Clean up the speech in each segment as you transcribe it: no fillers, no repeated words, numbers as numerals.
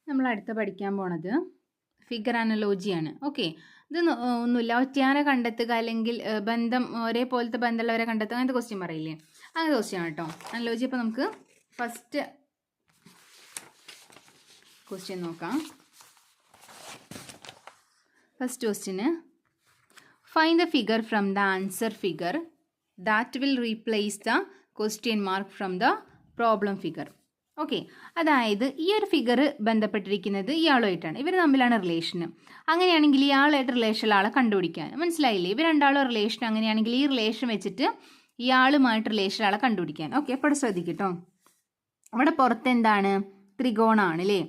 നമ്മൾ അടുത്ത പഠിക്കാൻ പോണത് ഫിഗർ അനലോജിയാണ്. ഓക്കെ, ഇത് ഒന്നുമില്ല, ഒറ്റയാനെ കണ്ടെത്തുക അല്ലെങ്കിൽ ബന്ധം ഒരേപോലത്തെ ബന്ധമുള്ളവരെ കണ്ടെത്തുക, അങ്ങനത്തെ ക്വസ്റ്റ്യൻ പറയില്ലേ, അങ്ങനത്തെ ക്വസ്റ്റ്യൻ ആണ് കേട്ടോ അനലോജി. അപ്പോൾ നമുക്ക് ഫസ്റ്റ് ക്വസ്റ്റ്യൻ നോക്കാം. First question, find the figure from the answer figure that will replace the question mark from the problem figure. Okay, അതായത് ഈ ഒരു ഫിഗർ ബന്ധപ്പെട്ടിരിക്കുന്നത് ഇയാളുമായിട്ടാണ്, ഇവർ തമ്മിലാണ് റിലേഷന്. അങ്ങനെയാണെങ്കിൽ ഇയാളായിട്ട് റിലേഷനുള്ള ആളെ കണ്ടുപിടിക്കാൻ, മനസ്സിലായില്ലേ? ഇവർ രണ്ടാളും റിലേഷൻ അങ്ങനെയാണെങ്കിൽ ഈ റിലേഷൻ വെച്ചിട്ട് ഇയാളുമായിട്ട് റിലേഷൻ ആളെ കണ്ടുപിടിക്കാൻ. ഓക്കെ, അപ്പോൾ ശ്രദ്ധിക്കട്ടോ, ഇവിടെ പുറത്ത് എന്താണ്? ത്രികോണാണ് അല്ലേ,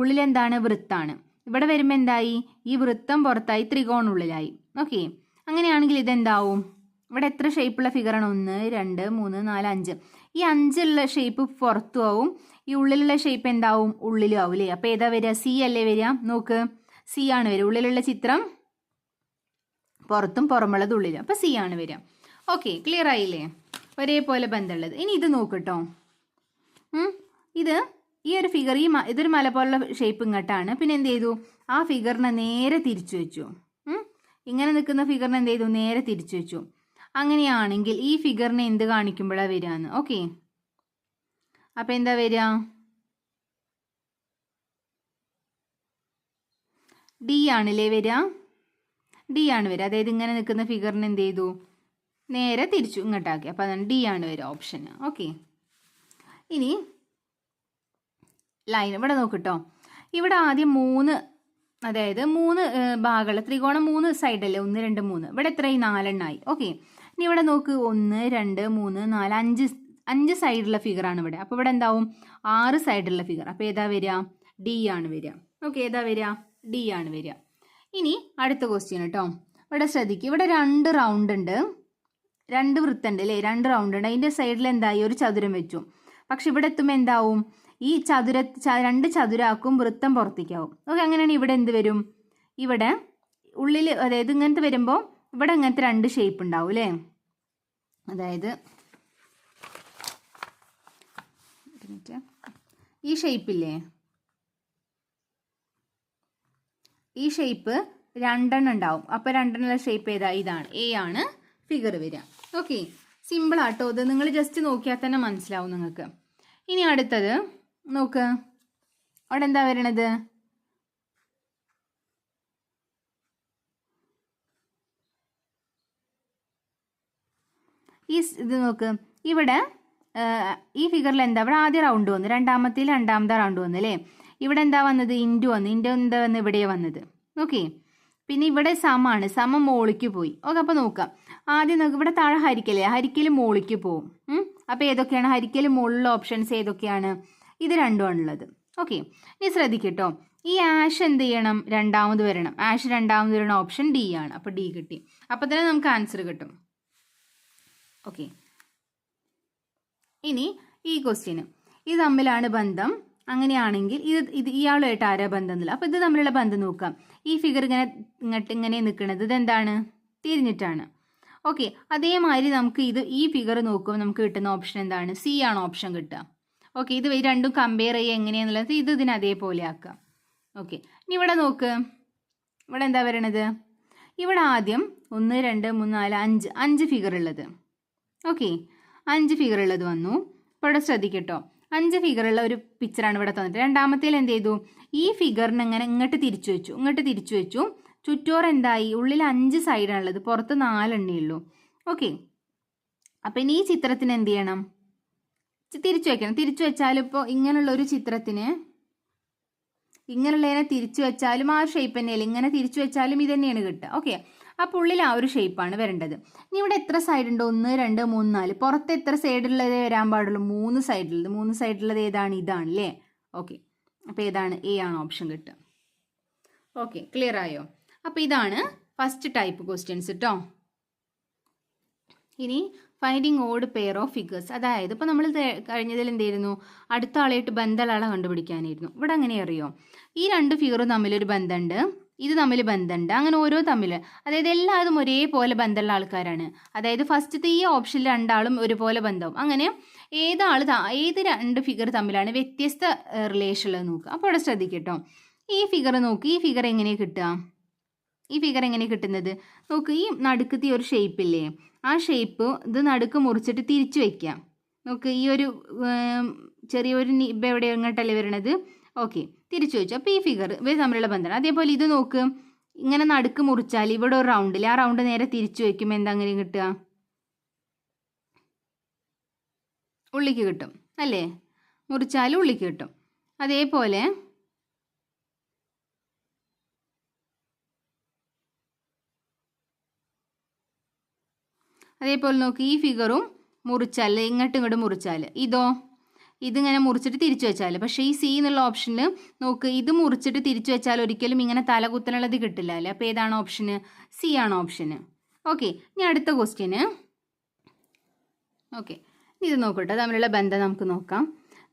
ഉള്ളിലെന്താണ്? വൃത്താണ്. ഇവിടെ വരുമ്പോൾ എന്തായി? ഈ വൃത്തം പുറത്തായി, ത്രികോണം ഉള്ളിലായി. ഓക്കെ, അങ്ങനെയാണെങ്കിൽ ഇതെന്താവും? ഇവിടെ എത്ര ഷേപ്പുള്ള ഫിഗറാണ്? 1 2 3 4 5. ഈ 5ഉള്ള ഷേപ്പ് പുറത്തു ആവും, ഈ ഉള്ളിലുള്ള ഷേപ്പ് എന്താവും? ഉള്ളിലും ആവും അല്ലേ. അപ്പോൾ ഏതാ വരിക? സി അല്ലേ വരിക? നോക്ക്, സി ആണ് വരിക. ഉള്ളിലുള്ള ചിത്രം പുറത്തും പുറമുള്ളത് ഉള്ളിലും, അപ്പോൾ സി ആണ് വരിക. ഓക്കെ, ക്ലിയർ ആയില്ലേ? ഒരേപോലെ ബന്ധമുള്ളത്. ഇനി ഇത് നോക്കട്ടോ, ഇത് ഈ ഒരു ഫിഗർ, ഇതൊരു മല പോലുള്ള ഷേപ്പ് ഇങ്ങോട്ടാണ്. പിന്നെ എന്ത് ചെയ്തു? ആ ഫിഗറിനെ നേരെ തിരിച്ചു വെച്ചു. ഇങ്ങനെ നിൽക്കുന്ന ഫിഗറിനെ എന്ത് ചെയ്തു? നേരെ തിരിച്ചു വെച്ചു. അങ്ങനെയാണെങ്കിൽ ഈ ഫിഗറിനെ എന്ത് കാണിക്കുമ്പോഴാണ് വരികയെന്ന്? ഓക്കെ, അപ്പം എന്താ വരിക? ഡി ആണല്ലേ വരിക, ഡി ആണ് വരിക. അതായത് ഇങ്ങനെ നിൽക്കുന്ന ഫിഗറിനെ എന്ത് ചെയ്തു? നേരെ തിരിച്ചു ഇങ്ങോട്ടാക്കി. അപ്പം അതാണ് ഡി ആണ് വരിക ഓപ്ഷൻ. ഓക്കെ, ഇനി ലൈൻ ഇവിടെ നോക്കിട്ടോ, ഇവിടെ ആദ്യം 3, അതായത് 3 ഭാഗമുള്ള ത്രികോണം 3 സൈഡല്ലേ, 1 2 3. ഇവിടെ എത്രയായി? 4 എണ്ണമായി. ഓക്കെ, ഇനി ഇവിടെ നോക്ക്, 1 2 3 4 5 സൈഡുള്ള ഫിഗറാണ് ഇവിടെ. അപ്പോൾ ഇവിടെ എന്താവും? 6 സൈഡുള്ള ഫിഗർ. അപ്പോൾ ഏതാ വരിക? ഡി ആണ് വരിക. ഓക്കെ, ഏതാ വരിക? ഡി ആണ് വരിക. ഇനി അടുത്ത ക്വസ്റ്റ്യൻ കേട്ടോ, ഇവിടെ ശ്രദ്ധിക്കുക, ഇവിടെ 2 റൗണ്ട് ഉണ്ട്, 2 വൃത്തമുണ്ട് അല്ലേ, 2 റൗണ്ട് ഉണ്ട്. അതിൻ്റെ സൈഡിൽ എന്തായി? ഒരു ചതുരം വെച്ചു. പക്ഷെ ഇവിടെ എത്തുമ്പോൾ എന്താവും? ഈ 2 ചതുരാക്കും, വൃത്തം പുറത്തേക്കാവും. ഓക്കെ, അങ്ങനെയാണ് ഇവിടെ എന്ത് വരും? ഇവിടെ ഉള്ളിൽ, അതായത് ഇങ്ങനത്തെ വരുമ്പോൾ ഇവിടെ ഇങ്ങനത്തെ 2 ഷേപ്പ് ഉണ്ടാവും അല്ലേ. അതായത് ഈ ഷേപ്പില്ലേ, ഈ ഷേപ്പ് 2 ഉണ്ടാവും. അപ്പോൾ 2 ഷേപ്പ് ഏതാ? ഇതാണ്, എ ആണ് ഫിഗർ വരിക. ഓക്കെ, സിമ്പിൾ ആട്ടോ, ഇത് നിങ്ങൾ ജസ്റ്റ് നോക്കിയാൽ തന്നെ മനസ്സിലാവും നിങ്ങൾക്ക്. ഇനി അടുത്തത് നോക്ക്, അവിടെ എന്താ വരണത്? ഇത് നോക്ക്, ഇവിടെ ഈ ഫിഗറിൽ എന്താ? ഇവിടെ ആദ്യം റൗണ്ട് വന്നു, രണ്ടാമത്തെ റൗണ്ട് വന്നു അല്ലേ. ഇവിടെ എന്താ വന്നത്? ഇൻറ്റു വന്നു. ഇൻറ്റു എന്താ വന്ന്? ഇവിടെ വന്നത്. ഓക്കെ, പിന്നെ ഇവിടെ സമമാണ്, സമം മോളിക്ക് പോയി. ഓക്കെ, അപ്പോൾ നോക്കാം. ആദ്യം നോക്ക്, ഇവിടെ താഴെ ഹരിക്കല്ലേ, ഹരിക്കൽ മോളിക്ക് പോവും. അപ്പോൾ ഏതൊക്കെയാണ് ഹരിക്കൽ മുകളിലുള്ള ഓപ്ഷൻസ്? ഏതൊക്കെയാണ്? ഇത് 2 ആണുള്ളത്. ഓക്കെ, ഇനി ശ്രദ്ധിക്കട്ടോ, ഈ ആഷ് എന്ത് ചെയ്യണം? രണ്ടാമത് വരണം. ആഷ് രണ്ടാമത് വരുന്ന ഓപ്ഷൻ ഡി ആണ്. അപ്പോൾ ഡി കിട്ടി. അപ്പോൾ തന്നെ നമുക്ക് ആൻസർ കിട്ടും. ഓക്കെ, ഇനി ഈ ക്വസ്റ്റ്യന്, ഇത് തമ്മിലാണ് ബന്ധം. അങ്ങനെയാണെങ്കിൽ ഇത് ഇയാളുമായിട്ട് ആരാ ബന്ധം എന്നില്ല. അപ്പോൾ ഇത് തമ്മിലുള്ള ബന്ധം നോക്കാം. ഈ ഫിഗർ ഇങ്ങനെ നിൽക്കുന്നത് ഇതെന്താണ്? തിരിഞ്ഞിട്ടാണ്. ഓക്കെ, അതേമാതിരി നമുക്ക് ഈ ഫിഗർ നോക്കുമ്പോൾ നമുക്ക് കിട്ടുന്ന ഓപ്ഷൻ എന്താണ്? സി ആണ് ഓപ്ഷൻ കിട്ടുക. ഓക്കെ, ഇത് രണ്ടും കമ്പയർ ചെയ്യുക എങ്ങനെയാണെന്നുള്ളത് ഇതിന് അതേപോലെ ആക്കാം. ഓക്കെ, ഇനി ഇവിടെ നോക്ക്, ഇവിടെ എന്താ വരണത്? ഇവിടെ ആദ്യം 1 2 3 4 5 ഫിഗർ ഉള്ളത്. ഓക്കെ, 5 ഫിഗർ ഉള്ളത് വന്നു. ഇപ്പോൾ ഇവിടെ ശ്രദ്ധിക്കട്ടോ, 5 ഫിഗറുള്ള ഒരു പിക്ചറാണ് ഇവിടെ തന്നിട്ട്. രണ്ടാമത്തേൽ എന്ത് ചെയ്തു? ഈ ഫിഗറിന് ഇങ്ങനെ ഇങ്ങോട്ട് തിരിച്ചു വെച്ചു. ചുറ്റോറ് എന്തായി? ഉള്ളിൽ 5 സൈഡാണുള്ളത്, പുറത്ത് 4 എണ്ണേ ഉള്ളൂ. ഓക്കെ, അപ്പം ഇനി ഈ ചിത്രത്തിന് എന്ത് ചെയ്യണം? തിരിച്ചു വെക്കണം. തിരിച്ചു വെച്ചാലും ഇപ്പോൾ ഇങ്ങനെയുള്ള ഒരു ചിത്രത്തിന് ഇങ്ങനെയുള്ളതിനെ തിരിച്ചു വെച്ചാലും ആ ഷേപ്പ് തന്നെയല്ലേ, ഇങ്ങനെ തിരിച്ചു വെച്ചാലും ഇത് തന്നെയാണ് കിട്ടുക. ഓക്കെ, അപ്പോൾ ഉള്ളിൽ ആ ഒരു ഷേപ്പാണ് വരേണ്ടത്. ഇനി ഇവിടെ എത്ര സൈഡ് ഉണ്ട്? 1 2 3 4. പുറത്ത് എത്ര സൈഡുള്ളത് വരാൻ പാടുള്ളൂ? 3 സൈഡിലുള്ളത്. 3 സൈഡിലുള്ളത് ഏതാണ്? ഇതാണ് അല്ലേ. ഓക്കെ, അപ്പോൾ ഏതാണ്? എ ആണ് ഓപ്ഷൻ കിട്ടുക. ഓക്കെ, ക്ലിയർ ആയോ? അപ്പോൾ ഇതാണ് ഫസ്റ്റ് ടൈപ്പ് ക്വസ്റ്റ്യൻസ് കേട്ടോ. ഇനി finding odd pair of figures, അതായത് ഇപ്പോൾ നമ്മൾ കഴിഞ്ഞതിൽ എന്തായിരുന്നു? അടുത്ത ആളായിട്ട് ബന്ധമുള്ള ആളെ കണ്ടുപിടിക്കാനായിരുന്നു. ഇവിടെ അങ്ങനെ അറിയോ? ഈ 2 ഫിഗറും തമ്മിലൊരു ബന്ധമുണ്ട്. ഇത് തമ്മിൽ ബന്ധമുണ്ട്. അങ്ങനെ ഓരോ തമ്മിൽ, അതായത് എല്ലാവരും ഒരേപോലെ ബന്ധമുള്ള ആൾക്കാരാണ്. അതായത് ഫസ്റ്റത്തെ ഈ ഓപ്ഷനിൽ രണ്ടാളും ഒരുപോലെ ബന്ധവും. അങ്ങനെ ഏത് രണ്ട് ഫിഗർ തമ്മിലാണ് വ്യത്യസ്ത റിലേഷൻ ഉള്ളത് നോക്കുക. അപ്പോൾ അവിടെ ശ്രദ്ധിക്കട്ടോ. ഈ ഫിഗർ നോക്ക്. ഈ ഫിഗർ എങ്ങനെയാണ് കിട്ടുക? ഈ ഫിഗർ എങ്ങനെ കിട്ടുന്നത് നോക്ക്. ഈ നടുക്കത്തെ ഒരു ഷേപ്പില്ലേ, ആ ഷേപ്പ് ഇത് നടുക്ക് മുറിച്ചിട്ട് തിരിച്ചു വെക്കാം. നോക്ക്, ഈ ഒരു ചെറിയൊരു ഇപ്പം എവിടെ എങ്ങോട്ടല്ലേ വരണത്? ഓക്കെ, തിരിച്ചു വെച്ചു. അപ്പോൾ ഈ ഫിഗർ ഇവർ തമ്മിലുള്ള ബന്ധമാണ്. അതേപോലെ ഇത് നോക്ക്, ഇങ്ങനെ നടുക്ക് മുറിച്ചാൽ ഇവിടെ ഒരു റൗണ്ടിൽ, ആ റൗണ്ട് നേരെ തിരിച്ചു വയ്ക്കുമ്പോൾ എന്താ അങ്ങനെ കിട്ടുക? ഉള്ളിക്ക് കിട്ടും അല്ലേ? മുറിച്ചാൽ ഉള്ളിക്ക് കിട്ടും. അതേപോലെ നോക്ക്, ഈ ഫിഗറും മുറിച്ചാൽ ഇങ്ങോട്ടും മുറിച്ചാൽ ഇതിങ്ങനെ മുറിച്ചിട്ട് തിരിച്ചു വെച്ചാൽ, പക്ഷേ ഈ സി എന്നുള്ള ഓപ്ഷനിൽ നോക്ക്, ഇത് മുറിച്ചിട്ട് തിരിച്ചു വെച്ചാൽ ഒരിക്കലും ഇങ്ങനെ തലകുത്തനുള്ളത് കിട്ടില്ല അല്ലേ? അപ്പോൾ ഏതാണ് ഓപ്ഷന്? സി ആണ് ഓപ്ഷന്. ഓക്കെ, ഇനി അടുത്ത ക്വസ്റ്റ്യന്. ഓക്കെ, ഇത് നോക്കട്ടെ, തമ്മിലുള്ള ബന്ധം നമുക്ക് നോക്കാം.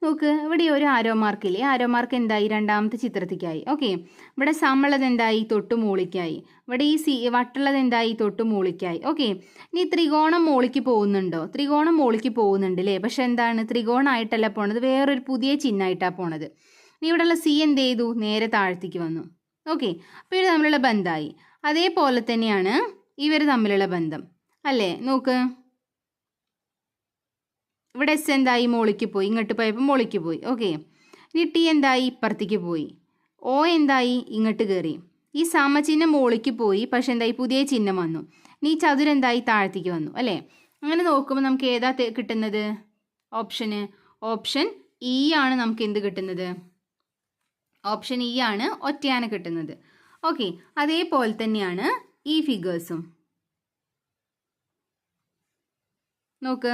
നോക്ക്, ഇവിടെ ഒരു ആരോ മാർക്കില്ലേ, ആരോ മാർക്ക് എന്തായി? രണ്ടാമത്തെ ചിത്രത്തിക്കായി. ഓക്കെ, ഇവിടെ സമുള്ളത് എന്തായി? തൊട്ട് മൂളിക്കായി. ഇവിടെ ഈ വട്ടുള്ളത് എന്തായി? തൊട്ട് മൂളിക്കായി. ഓക്കെ, ഇനി ത്രികോണം മോളിക്ക് പോകുന്നുണ്ടോ? ത്രികോണം മോളിക്ക് പോകുന്നുണ്ട് അല്ലേ? പക്ഷെ എന്താണ്? ത്രികോണമായിട്ടല്ല പോണത്, വേറൊരു പുതിയ ചിഹ്നമായിട്ടാണ് പോണത്. ഇനി ഇവിടെയുള്ള സി എന്ത് ചെയ്തു? നേരെ താഴത്തേക്ക് വന്നു. ഓക്കെ, അപ്പോൾ ഇവർ തമ്മിലുള്ള ബന്ധമായി. അതേപോലെ തന്നെയാണ് ഇവർ തമ്മിലുള്ള ബന്ധം അല്ലേ? നോക്ക്, ഇവിടെ എസ് എന്തായി? മോളിക്ക് പോയി. ഇങ്ങോട്ട് പോയപ്പോൾ മോളിക്ക് പോയി. ഓക്കെ, ഇനി ടി എന്തായി? ഇപ്പുറത്തേക്ക് പോയി. ഓ എന്തായി? ഇങ്ങോട്ട് കയറി. ഈ സമചിഹ്നം മോളിക്ക് പോയി, പക്ഷെ എന്തായി? പുതിയ ചിഹ്നം വന്നു. ഇനി ഈ ചതുരം എന്തായി? താഴത്തേക്ക് വന്നു അല്ലേ? അങ്ങനെ നോക്കുമ്പോൾ നമുക്ക് ഏതാ കിട്ടുന്നത്? ഓപ്ഷൻ ഇ ആണ്. നമുക്ക് എന്ത് കിട്ടുന്നത്? ഓപ്ഷൻ ഇ ആണ് ഒറ്റയാന കിട്ടുന്നത്. ഓക്കെ, അതേപോലെ തന്നെയാണ് ഈ ഫിഗേഴ്സും. നോക്ക്,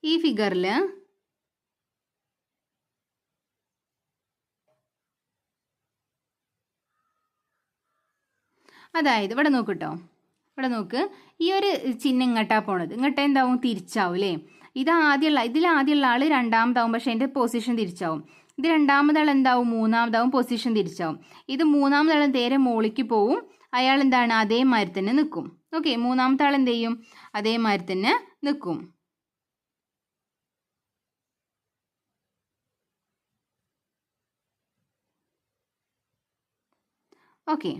ഈ ഫിഗറിൽ അതായത് ഇവിടെ നോക്കൂട്ടോ, ഇവിടെ നോക്ക്, ഈ ഒരു ചിഹ്നം ഇങ്ങോട്ടാ പോണത്. ഇങ്ങോട്ട് എന്താവും? തിരിച്ചാവും അല്ലേ? ഇതിലാദ്യമുള്ള ആൾ രണ്ടാമതാവും, പക്ഷെ അതിൻ്റെ പൊസിഷൻ തിരിച്ചാവും. ഇത് രണ്ടാമതാൾ എന്താവും? മൂന്നാമതാവും, പൊസിഷൻ തിരിച്ചാവും. ഇത് മൂന്നാമതാൾ നേരെ മോളിക്ക് പോവും, അയാൾ എന്താണ്? അതേമാതിരി തന്നെ നിൽക്കും. ഓക്കെ, മൂന്നാമത്തെ ആൾ എന്ത് ചെയ്യും? അതേമാതിരി തന്നെ നിൽക്കും. ഓക്കെ,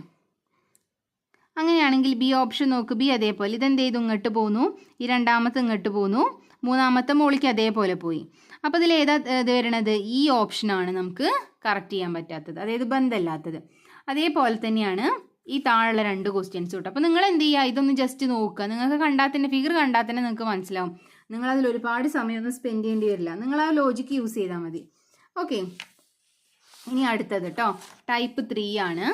അങ്ങനെയാണെങ്കിൽ ബി ഓപ്ഷൻ നോക്ക്. ബി അതേപോലെ ഇതെന്ത് ചെയ്തു? ഇങ്ങോട്ട് പോന്നു. ഈ രണ്ടാമത്തെ ഇങ്ങോട്ട് പോന്നു, മൂന്നാമത്തെ മോളിക്ക് അതേപോലെ പോയി. അപ്പോൾ ഇതിൽ ഏതാ ഇത് വരണത്? ഈ ഓപ്ഷനാണ് നമുക്ക് കറക്റ്റ് ചെയ്യാൻ പറ്റാത്തത്, അതായത് ബന്ധമില്ലാത്തത്. അതേപോലെ തന്നെയാണ് ഈ താഴെയുള്ള രണ്ട് ക്വസ്റ്റ്യൻസ് കേട്ടോ. അപ്പോൾ നിങ്ങൾ എന്ത് ചെയ്യുക? ഇതൊന്ന് ജസ്റ്റ് നോക്കുക. നിങ്ങൾക്ക് കണ്ടാൽ തന്നെ, ഫിഗർ കണ്ടാൽ തന്നെ നിങ്ങൾക്ക് മനസ്സിലാവും. നിങ്ങളതിൽ ഒരുപാട് സമയമൊന്നും സ്പെൻഡ് ചെയ്യേണ്ടി വരില്ല. നിങ്ങൾ ആ ലോജിക്ക് യൂസ് ചെയ്താൽ മതി. ഓക്കെ, ഇനി അടുത്തത് കേട്ടോ, ടൈപ്പ് 3 ആണ്.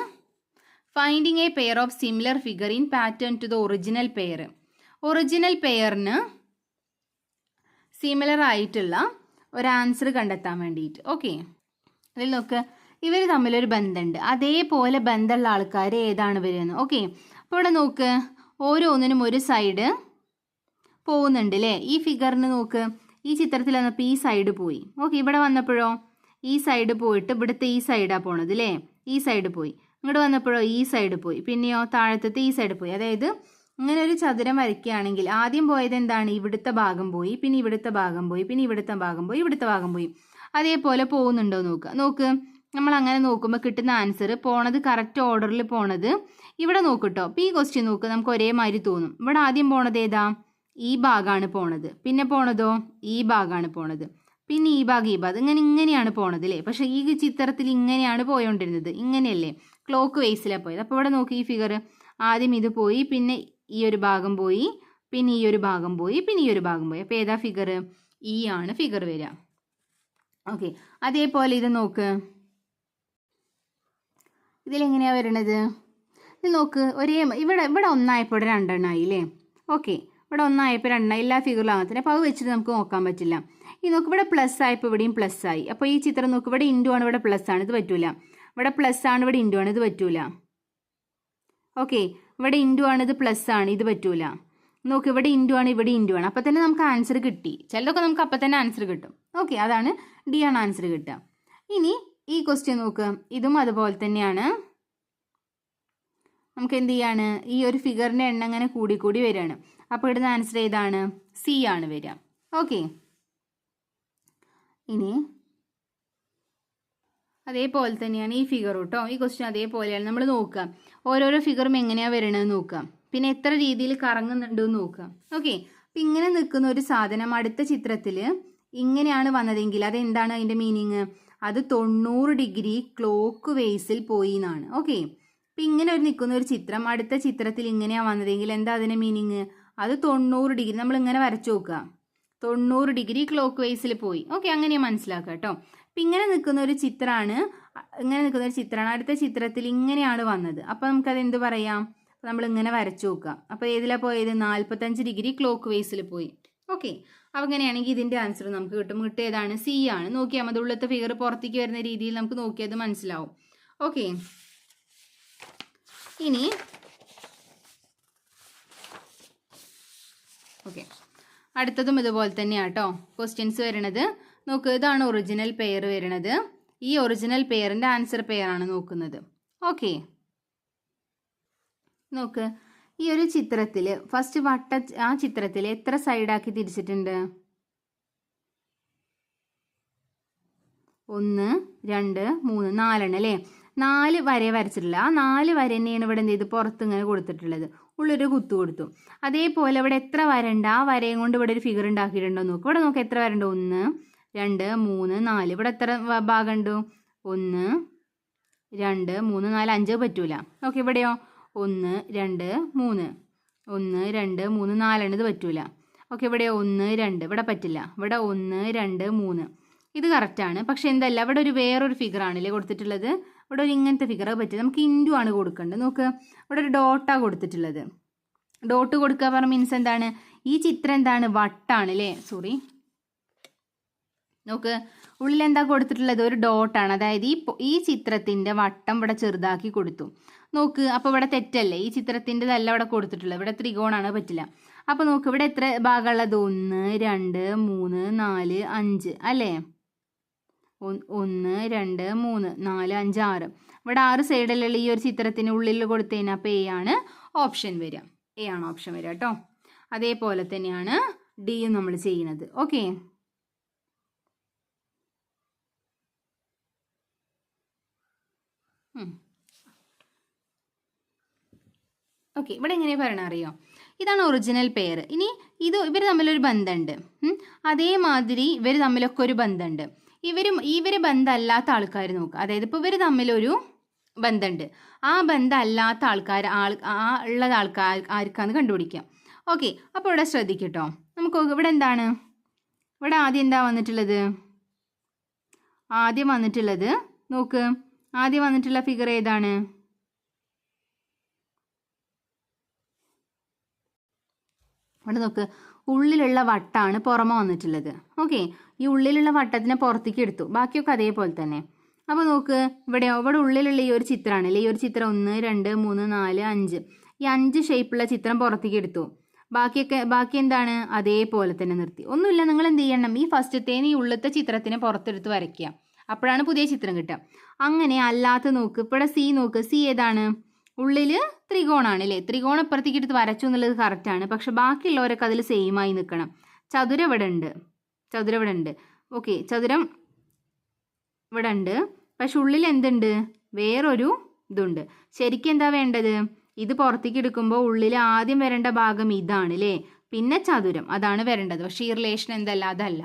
Finding a pair of similar figure in pattern to the original pair. Original പെയറിന് സിമിലർ ആയിട്ടുള്ള ഒരു ആൻസർ കണ്ടെത്താൻ വേണ്ടിയിട്ട്. ഓക്കെ, അതിൽ നോക്ക്, ഇവർ തമ്മിലൊരു ബന്ധമുണ്ട്. അതേപോലെ ബന്ധമുള്ള ആൾക്കാർ ഏതാണ് വരുന്നത്? ഓക്കെ, അപ്പോൾ ഇവിടെ നോക്ക്, ഓരോന്നിനും ഒരു സൈഡ് പോകുന്നുണ്ട് അല്ലേ? ഈ ഫിഗറിന് നോക്ക്, ഈ ചിത്രത്തിൽ വന്നപ്പോൾ ഈ സൈഡ് പോയി. ഓക്കെ, ഇവിടെ വന്നപ്പോഴോ ഈ സൈഡ് പോയിട്ട് ഇവിടുത്തെ ഈ സൈഡാണ് പോണത് അല്ലേ? ഈ സൈഡ് പോയി. ഇങ്ങോട്ട് വന്നപ്പോഴോ ഈ സൈഡ് പോയി. പിന്നെയോ താഴത്തെ ഈ സൈഡ് പോയി. അതായത് ഇങ്ങനെ ഒരു ചതുരം വരയ്ക്കുകയാണെങ്കിൽ ആദ്യം പോയത് എന്താണ്? ഇവിടുത്തെ ഭാഗം പോയി, പിന്നെ ഇവിടുത്തെ ഭാഗം പോയി, പിന്നെ ഇവിടുത്തെ ഭാഗം പോയി, ഇവിടുത്തെ ഭാഗം പോയി. അതേപോലെ പോകുന്നുണ്ടോ നോക്ക്. നമ്മൾ അങ്ങനെ നോക്കുമ്പോൾ കിട്ടുന്ന ആൻസർ പോണത് കറക്റ്റ് ഓർഡറിൽ പോണത് ഇവിടെ നോക്കിട്ടോ. അപ്പോൾ ഈ ക്വസ്റ്റ്യൻ നോക്ക്, നമുക്ക് ഒരേമാതിരി തോന്നും. ഇവിടെ ആദ്യം പോണത് ഏതാ? ഈ ഭാഗമാണ് പോണത്. പിന്നെ പോണതോ ഈ ഭാഗമാണ് പോണത്. പിന്നെ ഈ ഭാഗം ഇങ്ങനെയാണ് പോണത് അല്ലേ? പക്ഷേ ഈ ചിത്രത്തിൽ ഇങ്ങനെയാണ് പോയോണ്ടിരുന്നത്, ഇങ്ങനെയല്ലേ? ക്ലോക്ക് വേസിലാണ് പോയത്. അപ്പോൾ ഇവിടെ നോക്കി, ഈ ഫിഗർ ആദ്യം ഇത് പോയി, പിന്നെ ഈ ഒരു ഭാഗം പോയി, പിന്നെ ഈ ഒരു ഭാഗം പോയി, പിന്നെ ഈ ഒരു ഭാഗം പോയി. അപ്പോൾ ഏതാ ഫിഗർ? ഈ ആണ് ഫിഗർ വരിക. ഓക്കെ, അതേപോലെ ഇത് നോക്ക്, ഇതിലെങ്ങനെയാണ് വരണത്? ഇത് നോക്ക്, ഇവിടെ ഒന്നായപ്പോൾ ഇവിടെ രണ്ടെണ്ണമായി അല്ലേ? ഓക്കെ, ഇവിടെ ഒന്നായപ്പോൾ രണ്ടെണ്ണം, എല്ലാ ഫിഗറിലും ആകത്തില്ല. അപ്പോൾ അത് വെച്ചിട്ട് നമുക്ക് നോക്കാൻ പറ്റില്ല. ഈ നോക്ക്, ഇവിടെ പ്ലസ് ആയപ്പോൾ ഇവിടെയും പ്ലസ് ആയി. അപ്പോൾ ഈ ചിത്രം നോക്ക്, ഇവിടെ ഇൻറ്റു ആണ്, ഇവിടെ പ്ലസ് ആണ്, ഇത് പറ്റൂല. ഇവിടെ പ്ലസ് ആണ്, ഇവിടെ ഇൻറ്റു ആണ്, ഇത് പറ്റൂല. ഓക്കെ, ഇവിടെ ഇൻറ്റു ആണ്, ഇത് പ്ലസ് ആണ്, ഇത് പറ്റൂല. നോക്ക്, ഇവിടെ ഇൻറ്റു ആണ്, ഇവിടെ ഇൻറ്റു ആണ്. അപ്പോൾ തന്നെ നമുക്ക് ആൻസർ കിട്ടി. ചിലതൊക്കെ നമുക്ക് അപ്പം തന്നെ ആൻസർ കിട്ടും. ഓക്കെ, അതാണ് ഡി ആണ് ആൻസർ കിട്ടുക. ഇനി ഈ ക്വസ്റ്റ്യൻ നോക്ക്, ഇതും അതുപോലെ തന്നെയാണ്. നമുക്ക് എന്ത് ചെയ്യാണ്, ഈ ഒരു ഫിഗറിൻ്റെ എണ്ണം അങ്ങനെ കൂടി വരികയാണ്. അപ്പോൾ ഇടുന്ന ആൻസർ ഏതാണ്? സി ആണ് വരിക. ഓക്കെ, ഇനി അതേപോലെ തന്നെയാണ് ഈ ഫിഗർ കേട്ടോ. ഈ ക്വസ്റ്റ്യൻ അതേപോലെയാണ്. നമ്മൾ നോക്കുക ഓരോരോ ഫിഗറും എങ്ങനെയാണ് വരണത് നോക്കുക, പിന്നെ എത്ര രീതിയിൽ കറങ്ങുന്നുണ്ടെന്ന് നോക്കുക. ഓക്കെ, അപ്പം ഇങ്ങനെ നിൽക്കുന്ന ഒരു സാധനം അടുത്ത ചിത്രത്തിൽ ഇങ്ങനെയാണ് വന്നതെങ്കിൽ അതെന്താണ് അതിൻ്റെ മീനിങ്? അത് 90 ഡിഗ്രി ക്ലോക്ക് വേസിൽ പോയി എന്നാണ്. ഓക്കെ, അപ്പം ഇങ്ങനെ ഒരു നിൽക്കുന്ന ഒരു ചിത്രം അടുത്ത ചിത്രത്തിൽ ഇങ്ങനെയാണ് വന്നതെങ്കിൽ എന്താ അതിൻ്റെ മീനിങ്? അത് 90 ഡിഗ്രി, നമ്മൾ ഇങ്ങനെ വരച്ചു നോക്കുക, 90 ഡിഗ്രി ക്ലോക്ക് വേസിൽ പോയി. ഓക്കെ, അങ്ങനെ മനസ്സിലാക്കുക കേട്ടോ. അപ്പം ഇങ്ങനെ നിൽക്കുന്ന ഒരു ചിത്രമാണ്, അടുത്ത ചിത്രത്തിൽ ഇങ്ങനെയാണ് വന്നത്. അപ്പം നമുക്കത് എന്ത് പറയാം? നമ്മൾ ഇങ്ങനെ വരച്ചു നോക്കുക. അപ്പോൾ ഏതിലാണ് പോയത്? 45 ഡിഗ്രി ക്ലോക്ക് വേസിൽ പോയി. ഓക്കെ, അപ്പോൾ അങ്ങനെയാണെങ്കിൽ ഇതിൻ്റെ ആൻസർ നമുക്ക് കിട്ടും ഏതാണ്? സി ആണ്. നോക്കിയാൽ മതി, ഉള്ളത്തെ ഫിഗർ പുറത്തേക്ക് വരുന്ന രീതിയിൽ നമുക്ക് നോക്കിയത് മനസ്സിലാവും. ഓക്കെ, ഇനി അടുത്തതും ഇതുപോലെ തന്നെയാണ് കേട്ടോ ക്വസ്റ്റ്യൻസ് വരണത്. നോക്ക്, ഇതാണ് ഒറിജിനൽ പെയർ വരുന്നത്. ഈ ഒറിജിനൽ പെയറിൻ്റെ ആൻസർ പെയറാണ് നോക്കുന്നത്. ഓക്കെ, നോക്ക് ഈ ഒരു ചിത്രത്തിൽ ഫസ്റ്റ് ആ ചിത്രത്തിൽ എത്ര സൈഡാക്കി തിരിച്ചിട്ടുണ്ട്? 1 2 3 4 അല്ലേ? 4 വര വരച്ചിട്ടില്ല. ആ 4 വര തന്നെയാണ് ഇവിടെ എന്ത് ചെയ്ത് പുറത്ത് ഇങ്ങനെ കൊടുത്തിട്ടുള്ളത്, ഉള്ളൊരു കുത്തു കൊടുത്തു. അതേപോലെ ഇവിടെ എത്ര വരണ്ട്, ആ വരയും കൊണ്ട് ഇവിടെ ഒരു ഫിഗർ ഉണ്ടാക്കിയിട്ടുണ്ടോ നോക്ക്. ഇവിടെ നോക്ക് എത്ര വരണ്ട്? 1 2 3 4. ഇവിടെ എത്ര ഭാഗമുണ്ട്? 1 2 3 4 5 പറ്റൂല. ഓക്കെ, ഇവിടെയോ 1 2 3 1 2 3 4 ഇത് പറ്റൂല. ഓക്കെ, ഇവിടെ 1 2 ഇവിടെ പറ്റില്ല. ഇവിടെ 1 2 3 ഇത് കറക്റ്റാണ്. പക്ഷെ എന്തല്ല, ഇവിടെ ഒരു വേറൊരു ഫിഗറാണല്ലേ കൊടുത്തിട്ടുള്ളത്. ഇവിടെ ഒരു ഇങ്ങനത്തെ ഫിഗർ പറ്റില്ല, നമുക്ക് ഇൻറ്റു ആണ് കൊടുക്കേണ്ടത്. നോക്ക്, ഇവിടെ ഒരു ഡോട്ടാണ് കൊടുത്തിട്ടുള്ളത്. ഡോട്ട് കൊടുക്കുക പറഞ്ഞ മീൻസ് എന്താണ്? ഈ ചിത്രം എന്താണ്? വട്ടാണ് അല്ലേ? സോറി, നോക്ക് ഉള്ളിൽ എന്താ കൊടുത്തിട്ടുള്ളത്? ഒരു ഡോട്ടാണ്. അതായത് ഈ ചിത്രത്തിൻ്റെ വട്ടം ഇവിടെ ചെറുതാക്കി കൊടുത്തു. നോക്ക്, അപ്പോൾ ഇവിടെ തെറ്റല്ലേ? ഈ ചിത്രത്തിൻ്റെതല്ല ഇവിടെ കൊടുത്തിട്ടുള്ളത്, ഇവിടെ ത്രികോണാണ്, പറ്റില്ല. അപ്പോൾ നോക്ക് ഇവിടെ എത്ര ഭാഗമുള്ളത്? 1 2 3 4 5 അല്ലേ? 1 2 3 4 5 6. ഇവിടെ 6 സൈഡിലുള്ള ഈ ഒരു ചിത്രത്തിന് ഉള്ളിൽ കൊടുത്തതിന് അപ്പോൾ എ ആണ് ഓപ്ഷൻ വരിക. എ ആണ് ഓപ്ഷൻ വരിക കേട്ടോ. അതേപോലെ തന്നെയാണ് ഡിയും നമ്മൾ ചെയ്യുന്നത്. ഓക്കെ, ഓക്കെ, ഇവിടെ എങ്ങനെയാണ് പറയണ അറിയോ? ഇതാണ് ഒറിജിനൽ പെയർ. ഇനി ഇവർ തമ്മിലൊരു ബന്ധമുണ്ട്. അതേമാതിരി ഇവർ തമ്മിലൊക്കെ ഒരു ബന്ധമുണ്ട്. ഇവർ ബന്ധമല്ലാത്ത ആൾക്കാർ നോക്കുക. അതായത് ഇപ്പോൾ ഇവർ തമ്മിലൊരു ബന്ധമുണ്ട്, ആ ബന്ധമല്ലാത്ത ആൾക്കാർ ഉള്ളത് ആർക്കാന്ന് കണ്ടുപിടിക്കാം. ഓക്കെ, അപ്പോൾ ഇവിടെ ശ്രദ്ധിക്കട്ടോ. നമുക്ക് ഇവിടെ എന്താണ്? ഇവിടെ ആദ്യം എന്താ വന്നിട്ടുള്ളത്? ആദ്യം വന്നിട്ടുള്ള ഫിഗർ ഏതാണ്? ഇവിടെ നോക്ക്, ഉള്ളിലുള്ള വട്ടാണ് പുറമെ വന്നിട്ടുള്ളത്. ഓക്കെ, ഈ ഉള്ളിലുള്ള വട്ടത്തിനെ പുറത്തേക്ക് എടുത്തു, ബാക്കിയൊക്കെ അതേപോലെ തന്നെ. അപ്പോൾ നോക്ക്, ഇവിടെ ഉള്ളിലുള്ള ഈ ഒരു ചിത്രമാണ് അല്ലേ? ഈ ഒരു ചിത്രം 1 2 3 4 5, ഈ 5 ഷേപ്പുള്ള ചിത്രം പുറത്തേക്ക് എടുത്തു. ബാക്കി എന്താണ്? അതേപോലെ തന്നെ നിർത്തി. ഒന്നുമില്ല, നിങ്ങൾ എന്ത് ചെയ്യണം? ഈ ഫസ്റ്റത്തേന് ഈ ഉള്ളത്തെ ചിത്രത്തിനെ പുറത്തെടുത്ത് വരയ്ക്കുക, അപ്പോഴാണ് പുതിയ ചിത്രം കിട്ടുക. അങ്ങനെ അല്ലാത്ത നോക്ക്, ഇവിടെ സി നോക്ക്, സി ഏതാണ്? ഉള്ളിൽ ത്രികോണാണ് അല്ലേ? ത്രികോണം അപ്പുറത്തേക്ക് എടുത്ത് വരച്ചു എന്നുള്ളത് കറക്റ്റാണ്. പക്ഷെ ബാക്കിയുള്ളവരൊക്കെ അതിൽ സെയിമായി നിൽക്കണം. ചതുരം ഇവിടെ ഉണ്ട്. ഓക്കെ, ചതുരം ഇവിടെ ഉണ്ട്. പക്ഷെ ഉള്ളിൽ എന്തുണ്ട്? വേറൊരു ഇതുണ്ട്. ശരിക്കും എന്താ വേണ്ടത്? ഇത് പുറത്തേക്ക് എടുക്കുമ്പോൾ ഉള്ളിൽ ആദ്യം വരേണ്ട ഭാഗം ഇതാണ് അല്ലേ? പിന്നെ ചതുരം, അതാണ് വരേണ്ടത്. പക്ഷേ ഈ റിലേഷൻ എന്തല്ല, അതല്ല.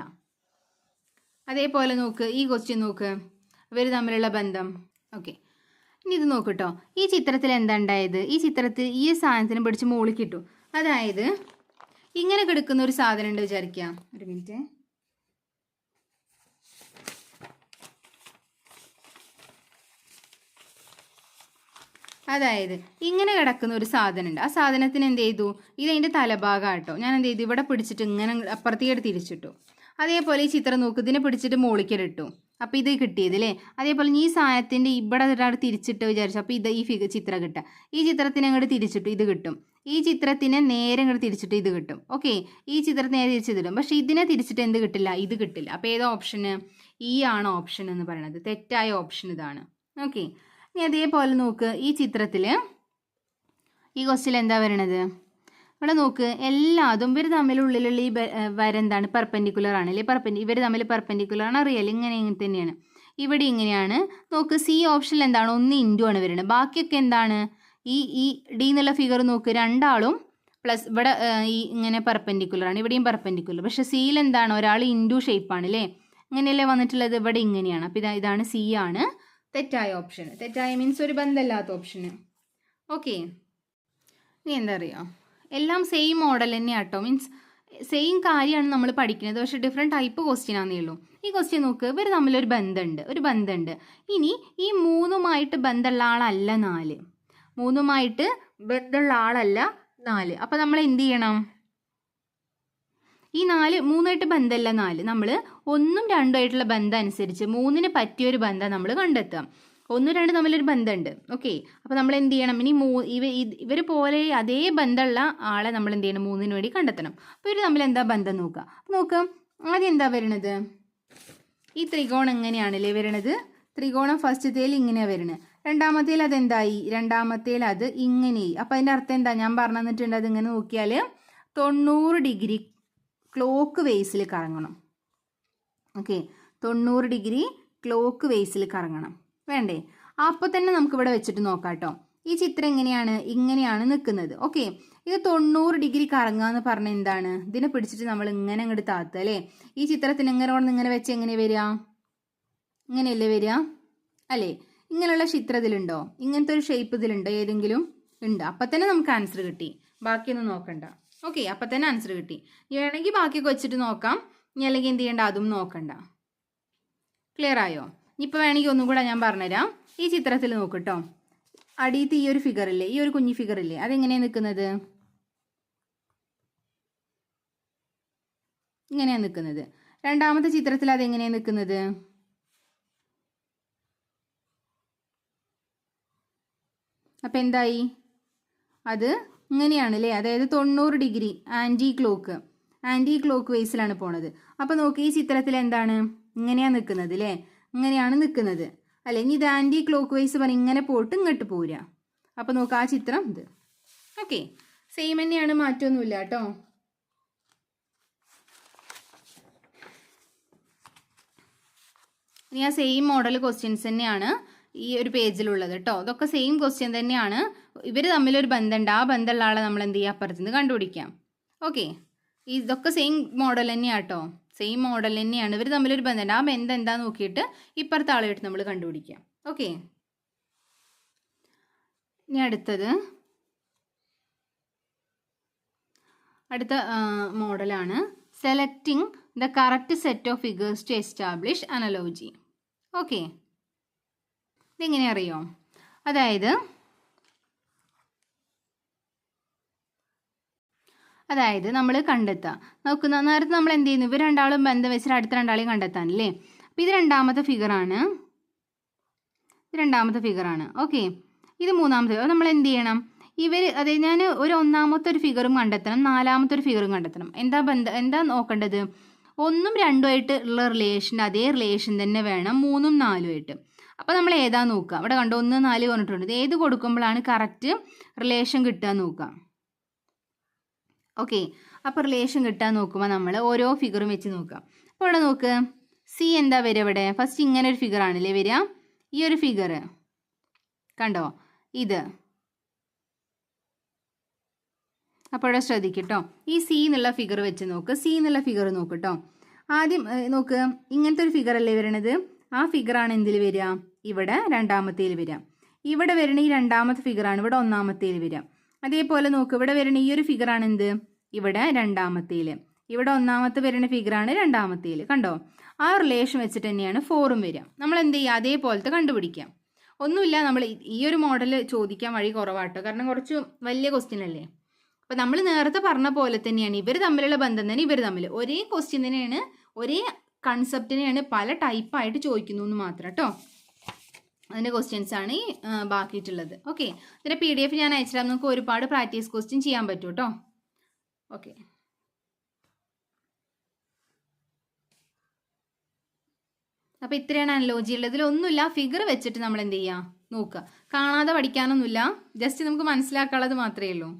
അതേപോലെ നോക്ക്, ഈ ക്വസ്റ്റ്യൻ നോക്ക്, ഇവർ തമ്മിലുള്ള ബന്ധം. ഓക്കെ, ഇനി ഇത് നോക്കട്ടോ. ഈ ചിത്രത്തിൽ എന്താ ഉണ്ടായത്? ഈ ചിത്രത്തിൽ ഈ സാധനത്തിന് പിടിച്ച് മുകളിൽ കിട്ടും. അതായത് ഇങ്ങനെ കിടക്കുന്ന ഒരു സാധനം ഉണ്ട് വിചാരിക്കാം. ഒരു മിനിറ്റ്. അതായത് ഇങ്ങനെ കിടക്കുന്ന ഒരു സാധനം ഉണ്ട്. ആ സാധനത്തിന് എന്ത് ചെയ്തു? ഇതതിൻ്റെ തലഭാഗം കേട്ടോ. ഞാൻ എന്ത് ചെയ്തു? ഇവിടെ പിടിച്ചിട്ട് ഇങ്ങനെ അപ്പുറത്തേക്ക് തിരിച്ചിട്ടു. അതേപോലെ ഈ ചിത്രം നോക്ക്, ഇതിനെ പിടിച്ചിട്ട് മുകളിലിട്ടു. അപ്പോൾ ഇത് കിട്ടിയത് അല്ലേ? അതേപോലെ ഈ സാധനത്തിൻ്റെ ഇവിടെ ഒരാൾ തിരിച്ചിട്ട് വിചാരിച്ചു, അപ്പോൾ ഈ ചിത്രം കിട്ടുക. ഈ ചിത്രത്തിനെ അങ്ങോട്ട് തിരിച്ചിട്ടു, ഇത് കിട്ടും. ഈ ചിത്രത്തിനെ നേരെ അങ്ങോട്ട് തിരിച്ചിട്ട് ഇത് കിട്ടും. ഓക്കെ, ഈ ചിത്രത്തിന് നേരെ തിരിച്ചിടും. പക്ഷേ ഇതിനെ തിരിച്ചിട്ട് എന്ത് കിട്ടില്ല? ഇത് കിട്ടില്ല. അപ്പോൾ ഏതാ ഓപ്ഷന്? ഈ ആണ് ഓപ്ഷൻ എന്ന് പറയുന്നത്. തെറ്റായ ഓപ്ഷൻ ഇതാണ്. ഓക്കെ, ഇനി അതേപോലെ നോക്ക്, ഈ ചിത്രത്തിൽ ഈ ക്വസ്റ്റ്യൻ എന്താ വരണത്? ഇവിടെ നോക്ക്, എല്ലാതും ഇവർ തമ്മിലുള്ളിലുള്ള ഈ വര എന്താണ്? പെർപെൻഡിക്കുലർ ആണ് അല്ലേ? ഇവർ തമ്മിൽ പെർപെൻഡിക്കുലർ ആണ്, അറിയാൽ ഇങ്ങനെ തന്നെയാണ്. ഇവിടെ ഇങ്ങനെയാണ്. നോക്ക്, സി ഓപ്ഷനിൽ എന്താണ്? 1 ഇൻറ്റു ആണ് വരുന്നത്. ബാക്കിയൊക്കെ എന്താണ്? ഈ ഡി എന്നുള്ള ഫിഗർ നോക്ക്, രണ്ടാളും പ്ലസ് ഇവിടെ ഈ ഇങ്ങനെ പെർപെൻഡിക്കുലർ ആണ്, ഇവിടെയും പെർപെൻഡിക്കുലർ. പക്ഷേ സിയിൽ എന്താണ്? ഒരാൾ ഇൻറ്റു ഷേപ്പാണ് അല്ലേ? ഇങ്ങനെയല്ലേ വന്നിട്ടുള്ളത്? ഇവിടെ ഇങ്ങനെയാണ്. അപ്പോൾ ഇതാണ് സി ആണ് തെറ്റായ ഓപ്ഷൻ. തെറ്റായ മീൻസ് ഒരു ബന്ധമില്ലാത്ത ഓപ്ഷന്. ഓക്കെ, ഇനി എന്താ അറിയാം, എല്ലാം സെയിം മോഡൽ തന്നെയാണ് കേട്ടോ. മീൻസ് സെയിം കാര്യമാണ് നമ്മൾ പഠിക്കുന്നത്, പക്ഷേ ഡിഫറെൻറ്റ് ടൈപ്പ് ക്വസ്റ്റ്യൻ ആണെന്നേ ഉള്ളൂ. ഈ ക്വസ്റ്റ്യൻ നോക്ക്, ഇവർ തമ്മിലൊരു ബന്ധമുണ്ട്. ഇനി ഈ മൂന്നുമായിട്ട് ബന്ധമുള്ള ആളല്ല 4. മൂന്നുമായിട്ട് ബന്ധമുള്ള ആളല്ല 4. അപ്പോൾ നമ്മൾ എന്ത് ചെയ്യണം? ഈ 3ആയിട്ട് ബന്ധമല്ല 4. നമ്മൾ 1ഉം 2ഉം ആയിട്ടുള്ള ബന്ധം അനുസരിച്ച് 3ന് പറ്റിയൊരു ബന്ധം നമ്മൾ കണ്ടെത്തുക. 1, 2 തമ്മിലൊരു ബന്ധമുണ്ട്. ഓക്കെ, അപ്പോൾ നമ്മൾ എന്ത് ചെയ്യണം? ഇനി ഇവർ പോലെ അതേ ബന്ധമുള്ള ആളെ നമ്മൾ എന്ത് ചെയ്യണം? 3ന് വേണ്ടി കണ്ടെത്തണം. അപ്പോൾ ഇവർ തമ്മിൽ എന്താ ബന്ധം നോക്കുക. അപ്പോൾ നോക്കുക, ആദ്യം എന്താ വരണത്? ഈ ത്രികോണം എങ്ങനെയാണല്ലേ വരണത്? ത്രികോണം ഫസ്റ്റത്തേൽ ഇങ്ങനെയാണ് വരുന്നത്. രണ്ടാമത്തേൽ അതെന്തായി? രണ്ടാമത്തേൽ അത് ഇങ്ങനെയായി. അപ്പോൾ അതിൻ്റെ അർത്ഥം എന്താ? ഞാൻ പറഞ്ഞു തന്നിട്ടുണ്ട്. അതിങ്ങനെ നോക്കിയാൽ 90 ഡിഗ്രി ക്ലോക്ക് വേസിൽ കറങ്ങണം. ഓക്കെ, 90 ഡിഗ്രി ക്ലോക്ക് വേസിൽ കറങ്ങണം വേണ്ടേ? അപ്പോൾ തന്നെ നമുക്കിവിടെ വെച്ചിട്ട് നോക്കാം കേട്ടോ. ഈ ചിത്രം ഇങ്ങനെയാണ് നിൽക്കുന്നത്. ഓക്കെ, ഇത് 90 ഡിഗ്രി കറങ്ങുക എന്ന് പറഞ്ഞാൽ എന്താണ്? ഇതിനെ പിടിച്ചിട്ട് നമ്മൾ ഇങ്ങനെ അങ്ങോട്ട് താത്തുക അല്ലേ? ഈ ചിത്രത്തിന് ഇങ്ങനെ വെച്ച് എങ്ങനെ വരിക? ഇങ്ങനെയല്ലേ വരിക അല്ലേ? ഇങ്ങനെയുള്ള ചിത്രത്തിലുണ്ടോ? ഇങ്ങനത്തെ ഒരു ഷേപ്പ് ഇതിലുണ്ടോ? ഏതെങ്കിലും ഉണ്ട്? അപ്പം തന്നെ നമുക്ക് ആൻസർ കിട്ടി. ബാക്കിയൊന്നും നോക്കണ്ട. ഓക്കെ, അപ്പം തന്നെ ആൻസർ കിട്ടി. ഇനി വേണമെങ്കിൽ ബാക്കിയൊക്കെ വെച്ചിട്ട് നോക്കാം. ഇനി അല്ലെങ്കിൽ എന്ത് ചെയ്യണ്ട? അതും നോക്കണ്ട. ക്ലിയർ ആയോ? ഇപ്പോൾ വേണമെങ്കിൽ ഒന്നും കൂടെ ഞാൻ പറഞ്ഞുതരാം. ഈ ചിത്രത്തിൽ നോക്കട്ടോ, അടിയത്ത് ഈ ഒരു ഫിഗർ ഇല്ലേ? ഈ ഒരു കുഞ്ഞി ഫിഗർ ഇല്ലേ? അതെങ്ങനെയാണ് നിൽക്കുന്നത്? ഇങ്ങനെയാണ് നിൽക്കുന്നത്. രണ്ടാമത്തെ ചിത്രത്തിൽ അതെങ്ങനെയാണ് നിൽക്കുന്നത്? അപ്പം എന്തായി? അത് ഇങ്ങനെയാണ് അല്ലേ? അതായത് 90 ഡിഗ്രി ആൻറ്റി ക്ലോക്ക് വേസിലാണ് പോണത്. അപ്പോൾ നോക്കി, ഈ ചിത്രത്തിൽ എന്താണ്? ഇങ്ങനെയാണ് നിൽക്കുന്നത് അല്ലേ? ഇങ്ങനെയാണ് നിൽക്കുന്നത് അല്ലേ? ഇനി ഇത് ആൻറ്റി ക്ലോക്ക് വൈസ് പറഞ്ഞ് ഇങ്ങനെ പോയിട്ട് ഇങ്ങോട്ട് പോരുക. അപ്പോൾ നോക്കുക, ആ ചിത്രം ഇത്. ഓക്കെ, സെയിം തന്നെയാണ്, മാറ്റമൊന്നുമില്ല കേട്ടോ. ഇനി ആ സെയിം മോഡൽ ക്വസ്റ്റ്യൻസ് തന്നെയാണ് ഈ ഒരു പേജിലുള്ളത് കേട്ടോ. ഇതൊക്കെ സെയിം ക്വസ്റ്റ്യൻ തന്നെയാണ്. ഇവർ തമ്മിലൊരു ബന്ധമുണ്ട്. ആ ബന്ധമുള്ള ആളെ നമ്മൾ എന്ത് ചെയ്യുക? അപ്പുറത്തുനിന്ന് കണ്ടുപിടിക്കാം. ഓക്കെ, ഇതൊക്കെ സെയിം മോഡൽ തന്നെയാണ് കേട്ടോ. സെയിം മോഡൽ തന്നെയാണ്. ഇവർ തമ്മിലൊരു ബന്ധമുണ്ട്. ആ ബന്ധം എന്താന്ന് നോക്കിയിട്ട് ഇപ്പുറത്തെ ആളായിട്ട് നമ്മൾ കണ്ടുപിടിക്കാം. ഓക്കെ, ഇനി അടുത്ത മോഡലാണ് selecting the correct set of figures to establish analogy. Okay, ഇതെങ്ങനെ അറിയോ? അതായത് നമ്മൾ കണ്ടെത്തുക. നോക്കുന്ന നേരത്തെ നമ്മൾ എന്ത് ചെയ്യുന്നു? ഇവർ രണ്ടാളും ബന്ധം വെച്ചിട്ട് അടുത്ത രണ്ടാളെയും കണ്ടെത്താനല്ലേ? അപ്പോൾ ഇത് രണ്ടാമത്തെ ഫിഗറാണ്. ഓക്കെ, ഇത് മൂന്നാമത്തെ. അപ്പോൾ നമ്മൾ എന്ത് ചെയ്യണം? അതായത് ഞാൻ ഒന്നാമത്തെ ഒരു ഫിഗറും കണ്ടെത്തണം, നാലാമത്തെ ഒരു ഫിഗറും കണ്ടെത്തണം. എന്താ നോക്കേണ്ടത്? 1ഉം 2ഉം ആയിട്ട് ഉള്ള റിലേഷൻ, അതേ റിലേഷൻ തന്നെ വേണം 3ഉം 4ഉം ആയിട്ട്. അപ്പോൾ നമ്മൾ ഏതാ നോക്കുക? അവിടെ കണ്ടോ 1, 4 പറഞ്ഞിട്ടുണ്ട്. ഇത് ഏത് കൊടുക്കുമ്പോഴാണ് കറക്റ്റ് റിലേഷൻ കിട്ടുക നോക്കാം. ഓക്കെ, അപ്പോൾ റിലേഷൻ കിട്ടാൻ നോക്കുമ്പോൾ നമ്മൾ ഓരോ ഫിഗറും വെച്ച് നോക്കാം. അപ്പോൾ ഇവിടെ നോക്ക്, സി എന്താ വരിക? ഇവിടെ ഫസ്റ്റ് ഇങ്ങനെ ഒരു ഫിഗർ ആണല്ലേ വരിക. ഈ ഒരു ഫിഗർ കണ്ടോ? ഇത്. അപ്പോൾ ഇവിടെ ശ്രദ്ധിക്കട്ടോ, ഈ സി എന്നുള്ള ഫിഗർ വെച്ച് നോക്ക്. സി എന്നുള്ള ഫിഗർ നോക്കട്ടോ. ആദ്യം നോക്ക്, ഇങ്ങനത്തെ ഒരു ഫിഗർ അല്ലേ വരണത്? ആ ഫിഗറാണ് എന്തിൽ വരിക? ഇവിടെ രണ്ടാമത്തേൽ വരിക. ഇവിടെ വരണ ഈ രണ്ടാമത്തെ ഫിഗറാണ് ഇവിടെ ഒന്നാമത്തേൽ വരിക. അതേപോലെ നോക്ക്, ഇവിടെ വരണ ഈ ഒരു ഫിഗറാണ് എന്ത്? ഇവിടെ രണ്ടാമത്തേൽ. ഇവിടെ ഒന്നാമത്തെ വരുന്ന ഫിഗറാണ് രണ്ടാമത്തേൽ. കണ്ടോ? ആ റിലേഷൻ വെച്ചിട്ട് തന്നെയാണ് 4ഉം വരിക. നമ്മൾ എന്ത് ചെയ്യുക? അതേപോലത്തെ കണ്ടുപിടിക്കാം. ഒന്നുമില്ല, നമ്മൾ ഈ ഒരു മോഡൽ ചോദിക്കാൻ വഴി കുറവാട്ടോ, കാരണം കുറച്ച് വലിയ ക്വസ്റ്റ്യൻ അല്ലേ. അപ്പോൾ നമ്മൾ നേരത്തെ പറഞ്ഞ പോലെ തന്നെയാണ് ഇവർ തമ്മിലുള്ള ബന്ധം തന്നെ. ഇവർ തമ്മിൽ ഒരേ ക്വസ്റ്റ്യൻ തന്നെയാണ്, ഒരേ കൺസെപ്റ്റിനെയാണ് പല ടൈപ്പായിട്ട് ചോദിക്കുന്നു എന്ന് മാത്രം കേട്ടോ. അതിൻ്റെ ക്വസ്റ്റ്യൻസ് ആണ് ഈ ബാക്കിയിട്ടുള്ളത്. ഓക്കെ, ഇതിൻ്റെ PDF ഞാൻ അയച്ചിടാം. നമുക്ക് ഒരുപാട് പ്രാക്ടീസ് ക്വസ്റ്റ്യൻ ചെയ്യാൻ പറ്റും കേട്ടോ. ഓക്കെ, അപ്പോൾ ഇത്രയാണ് അനലോജി ഉള്ളത്. ഇതിലൊന്നുമില്ല, ഫിഗർ വെച്ചിട്ട് നമ്മൾ എന്ത് ചെയ്യുക? നോക്കുക. കാണാതെ പഠിക്കാനൊന്നുമില്ല, ജസ്റ്റ് നമുക്ക് മനസ്സിലാക്കാനുള്ളത് മാത്രമേ ഉള്ളൂ.